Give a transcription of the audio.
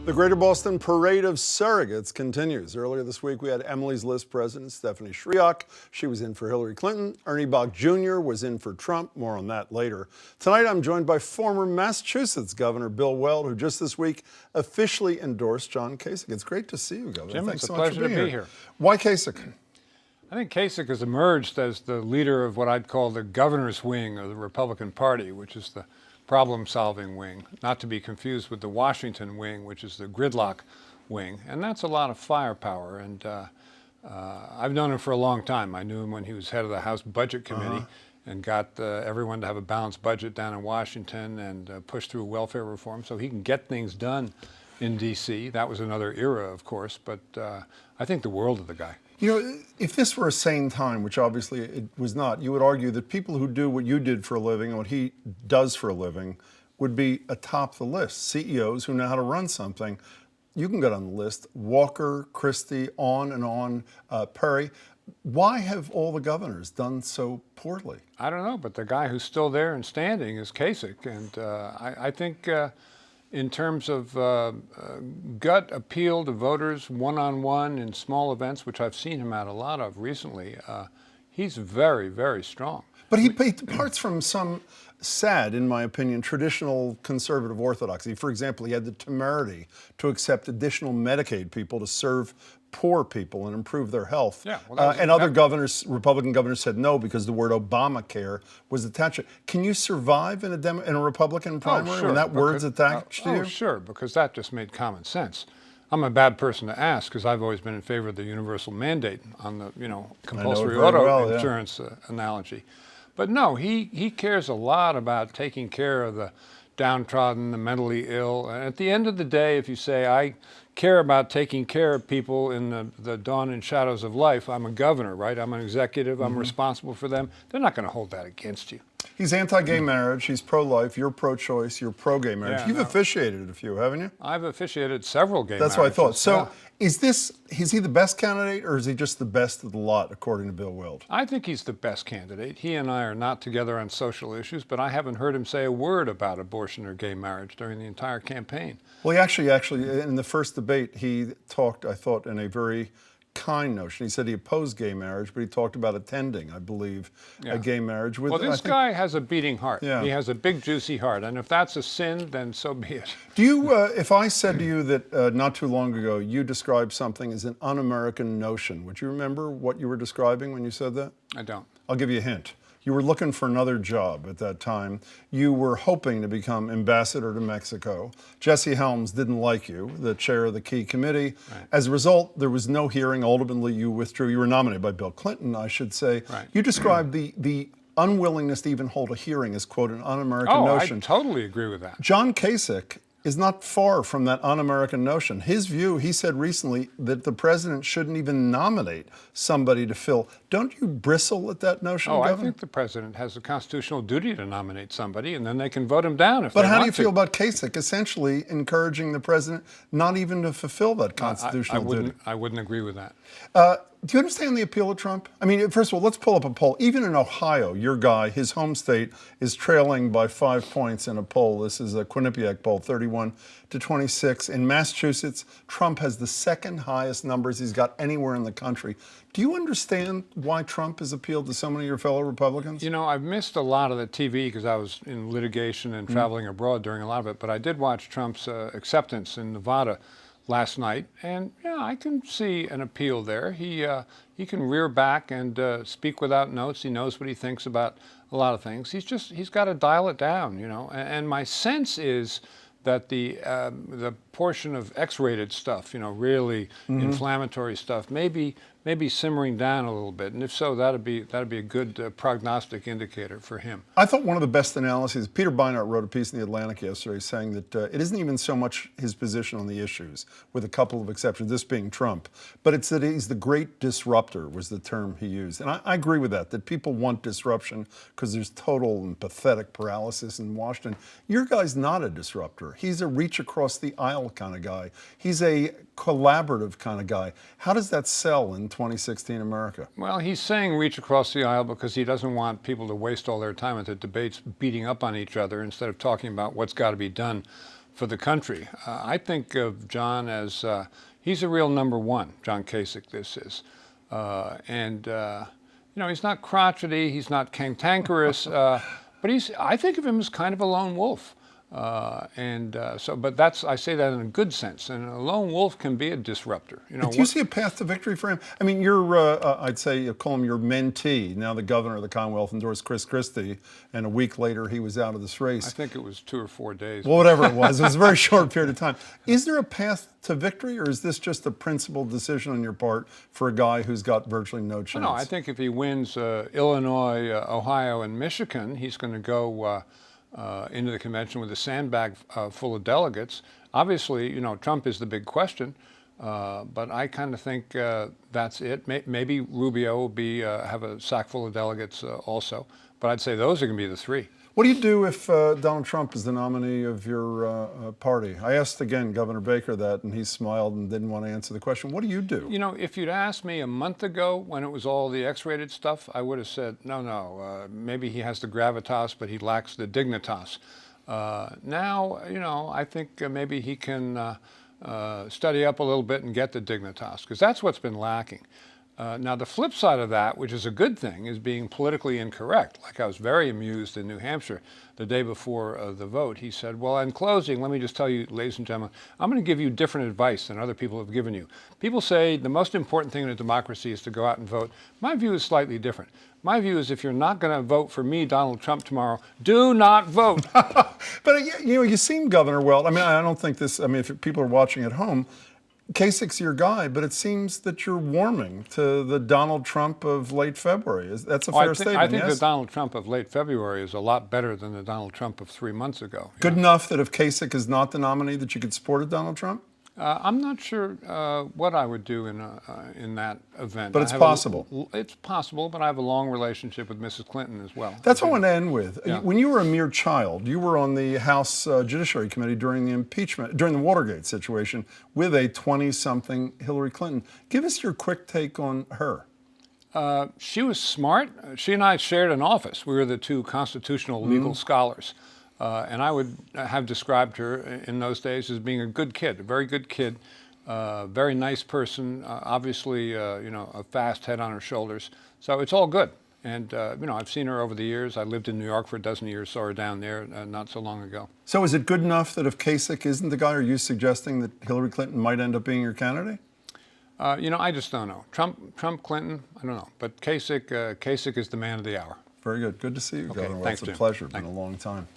The Greater Boston Parade of Surrogates continues. Earlier this week, we had Emily's List president, Stephanie Shriak. She was in for Hillary Clinton. Ernie Bach Jr. was in for Trump. More on that later. Tonight, I'm joined by former Massachusetts Governor Bill Weld, who just this week officially endorsed John Kasich. It's great to see you, Governor. Jim, Thanks it's a so much pleasure for to being be here. Why Kasich? I think Kasich has emerged as the leader of what I'd call the governor's wing of the Republican Party, which is the problem-solving wing, not to be confused with the Washington wing, which is the gridlock wing. And that's a lot of firepower. And I've known him for a long time. I knew him when he was head of the House Budget Committee and got everyone to have a balanced budget down in Washington and push through welfare reform so he can get things done in D.C. That was another era, of course, but I think the world of the guy. You know, if this were a sane time, which obviously it was not, you would argue that people who do what you did for a living and what he does for a living would be atop the list. CEOs who know how to run something. You can get on the list. Walker, Christie, on and on, Perry. Why have all the governors done so poorly? I don't know, but the guy who's still there and standing is Kasich, and I think in terms of gut appeal to voters one-on-one in small events, which I've seen him at a lot of recently, he's very, very strong. But he departs from some sad, in my opinion, traditional conservative orthodoxy. For example, he had the temerity to accept additional Medicaid people to serve poor people and improve their health. Yeah, well, and other governors, Republican governors, said no because the word Obamacare was attached. Can you survive in a Republican primary when that word's attached to you? Oh, sure, because that just made common sense. I'm a bad person to ask because I've always been in favor of the universal mandate on the, compulsory auto insurance analogy. But no, he cares a lot about taking care of the downtrodden, the mentally ill. And at the end of the day, if you say, I care about taking care of people in the dawn and shadows of life, I'm a governor, right? I'm an executive, I'm responsible for them. They're not going to hold that against you. He's anti-gay marriage, he's pro-life, you're pro-choice, you're pro-gay marriage. Yeah, You've officiated a few, haven't you? I've officiated several gay marriages. That's what I thought. So yeah. Is he the best candidate or is he just the best of the lot, according to Bill Weld? I think he's the best candidate. He and I are not together on social issues, but I haven't heard him say a word about abortion or gay marriage during the entire campaign. Well, he actually, in the first debate, he talked, I thought, in a very kind notion. He said he opposed gay marriage, but he talked about attending, I believe, a gay marriage. Well, this guy has a beating heart. Yeah. He has a big, juicy heart. And if that's a sin, then so be it. Do you, if I said to you that not too long ago, you described something as an un-American notion, would you remember what you were describing when you said that? I don't. I'll give you a hint. You were looking for another job at that time. You were hoping to become ambassador to Mexico. Jesse Helms didn't like you, the chair of the key committee. Right. As a result, there was no hearing. Ultimately, you withdrew. You were nominated by Bill Clinton, I should say. Right. You described the unwillingness to even hold a hearing as, quote, an un-American notion. I totally agree with that. John Kasich is not far from that un-American notion. His view, he said recently, that the president shouldn't even nominate somebody to fill. Don't you bristle at that notion, Oh, Governor? I think the president has a constitutional duty to nominate somebody, and then they can vote him down if they want to. But how do you feel about Kasich essentially encouraging the president not even to fulfill that constitutional duty? I wouldn't agree with that. Do you understand the appeal of Trump? I mean, first of all, let's pull up a poll. Even in Ohio, your guy, his home state, is trailing by 5 points in a poll. This is a Quinnipiac poll, 31 to 26. In Massachusetts, Trump has the second highest numbers he's got anywhere in the country. Do you understand why Trump has appealed to so many of your fellow Republicans? You know, I've missed a lot of the TV because I was in litigation and traveling abroad during a lot of it, but I did watch Trump's acceptance in Nevada last night, and yeah, I can see an appeal there. He can rear back and speak without notes. He knows what he thinks about a lot of things. He's got to dial it down, you know. And my sense is that the portion of X-rated stuff, you know, really inflammatory stuff, maybe simmering down a little bit, and if so, that'd be a good prognostic indicator for him. I thought one of the best analyses, Peter Beinart wrote a piece in The Atlantic yesterday saying that it isn't even so much his position on the issues, with a couple of exceptions, this being Trump, but it's that he's the great disruptor was the term he used. And I agree with that people want disruption because there's total and pathetic paralysis in Washington. Your guy's not a disruptor. He's a reach across the aisle kind of guy. He's a collaborative kind of guy. How does that sell in 2016 America? Well, he's saying reach across the aisle because he doesn't want people to waste all their time at the debates beating up on each other instead of talking about what's got to be done for the country. I think of John as he's a real number one. John Kasich, this is, and you know, he's not crotchety, he's not cantankerous, but I think of him as kind of a lone wolf. But I say that in a good sense, and a lone wolf can be a disruptor. You know, do you see a path to victory for him? I mean, I'd say you call him your mentee. Now the governor of the Commonwealth endorsed Chris Christie, and a week later he was out of this race. I think it was 2 or 4 days. Well, whatever it was a very short period of time. Is there a path to victory, or is this just a principled decision on your part for a guy who's got virtually no chance? No, I think if he wins Illinois, Ohio, and Michigan, he's going to go into the convention with a sandbag full of delegates. Obviously, you know, Trump is the big question, but I kind of think that's it. Maybe Rubio will have a sack full of delegates also, but I'd say those are going to be the three. What do you do if Donald Trump is the nominee of your party? I asked again Governor Baker that, and he smiled and didn't want to answer the question. What do you do? You know, if you'd asked me a month ago when it was all the X-rated stuff, I would have said, no, maybe he has the gravitas, but he lacks the dignitas. Now, you know, I think maybe he can study up a little bit and get the dignitas, because that's what's been lacking. Now, the flip side of that, which is a good thing, is being politically incorrect. Like, I was very amused in New Hampshire the day before the vote. He said, well, in closing, let me just tell you, ladies and gentlemen, I'm going to give you different advice than other people have given you. People say the most important thing in a democracy is to go out and vote. My view is slightly different. My view is if you're not going to vote for me, Donald Trump, tomorrow, do not vote. But, you know, you seem, Governor Weld, I mean, I don't think this, I mean, if people are watching at home, Kasich's your guy, but it seems that you're warming to the Donald Trump of late February. That's a fair statement, I think yes? the Donald Trump of late February is a lot better than the Donald Trump of 3 months ago. Good enough that if Kasich is not the nominee that you could support a Donald Trump? I'm not sure what I would do in that event. But it's possible. It's possible, but I have a long relationship with Mrs. Clinton as well. That's what I want to end with. Yeah. When you were a mere child, you were on the House Judiciary Committee during the impeachment, during the Watergate situation, with a 20-something Hillary Clinton. Give us your quick take on her. She was smart. She and I shared an office. We were the two constitutional legal scholars. And I would have described her in those days as being a good kid, a very good kid, very nice person, obviously, you know, a fast head on her shoulders. So it's all good. And, you know, I've seen her over the years. I lived in New York for a dozen years, saw her down there not so long ago. So is it good enough that if Kasich isn't the guy, are you suggesting that Hillary Clinton might end up being your candidate? You know, I just don't know. Trump, Clinton, I don't know. But Kasich is the man of the hour. Very good. Good to see you, Okay, Governor. thanks, It's a Jim. pleasure. It's Thanks. been a long time.